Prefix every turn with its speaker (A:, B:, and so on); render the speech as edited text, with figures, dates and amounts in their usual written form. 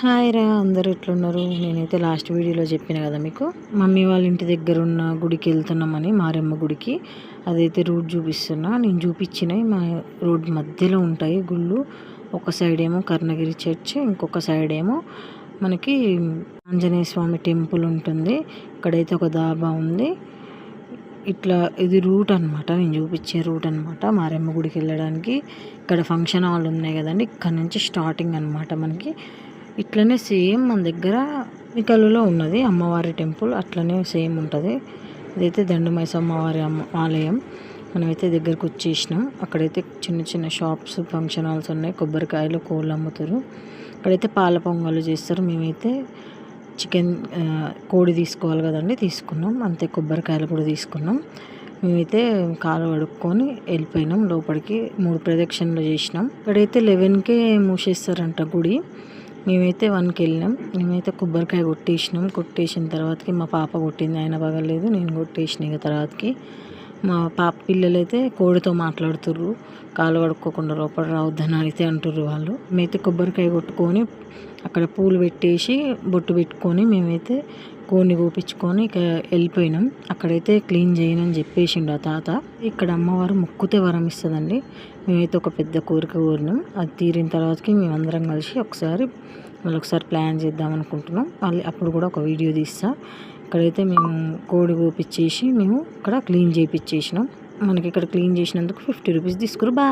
A: Hi రా, అందరు ఎట్లున్నారు? నేనైతే లాస్ట్ వీడియోలో చెప్పిన కదా మీకు, మమ్మీ వాళ్ళ ఇంటి దగ్గర ఉన్న గుడికి వెళ్తున్నామని, మారమ్మ గుడికి. అదైతే రూట్ చూపిస్తున్నా. నేను చూపించినవి మా రోడ్ మధ్యలో ఉంటాయి గుళ్ళు. ఒక సైడ్ ఏమో కర్ణగిరి చర్చ్, ఇంకొక సైడ్ ఏమో మనకి ఆంజనేయ స్వామి టెంపుల్ ఉంటుంది. ఇక్కడైతే ఒక దాబా ఉంది. ఇట్లా ఇది రూట్ అనమాట, నేను చూపించే రూట్ అనమాట మారమ్మ గుడికి వెళ్ళడానికి. ఇక్కడ ఫంక్షన్ హాల్ ఉన్నాయి కదండి, ఇక్కడ నుంచి స్టార్టింగ్ అనమాట మనకి. ఇట్లనే సేమ్ మన దగ్గర మికలులో ఉన్నది అమ్మవారి టెంపుల్, అట్లనే సేమ్ ఉంటుంది. ఇదైతే దండుమైసమ్మ అమ్మవారి ఆలయం. మనమైతే దగ్గరకు వచ్చేసినాం. అక్కడైతే చిన్న చిన్న షాప్స్, ఫంక్షన్ హాల్స్ ఉన్నాయి. కొబ్బరికాయలు, కోళ్ళు అమ్ముతారు. అక్కడైతే పాల పొంగలు చేస్తారు. మేమైతే చికెన్ కోడి తీసుకోవాలి కదండి, తీసుకున్నాం. అంతే, కొబ్బరికాయలు కూడా తీసుకున్నాం. మేమైతే కాలు కడుక్కొని వెళ్ళిపోయినాం లోపలికి. 3 ప్రదక్షిణలు చేసినాం. ఇక్కడైతే 11కే మూసేస్తారంట గుడి. మేమైతే 1కి వెళ్ళినాం. మేమైతే కొబ్బరికాయ కొట్టేసిన తర్వాతకి మా పాప కొట్టింది, ఆయన పగలేదు, నేను కొట్టేసిన. ఇక తర్వాతకి మా పాప పిల్లలైతే కోడితో మాట్లాడుతుర్రు, కాలు కడుక్కోకుండా లోపల రావద్దని అడిగితే అంటుర్రు వాళ్ళు. మేమైతే కొబ్బరికాయ కొట్టుకొని అక్కడ పూలు పెట్టేసి బొట్టు పెట్టుకొని మేమైతే కోడిని కోపించుకొని ఇక వెళ్ళిపోయినాం. అక్కడైతే క్లీన్ చేయనని చెప్పేసిండు ఆ తాత. ఇక్కడ అమ్మవారు మొక్కుతే వరం ఇస్తుందండి. మేమైతే ఒక పెద్ద కోరిక కోరినాం. అది తీరిన తర్వాతకి మేమందరం కలిసి ఒకసారి ప్లాన్ చేద్దాం అనుకుంటున్నాం. మళ్ళీ అప్పుడు కూడా ఒక వీడియో తీస్తా. ఇక్కడైతే మేము కోడి కోపించేసి మేము ఇక్కడ క్లీన్ చేయించేసినాం. మనకి ఇక్కడ క్లీన్ చేసినందుకు 50 రూపీస్ తీసుకురు. బాయ్.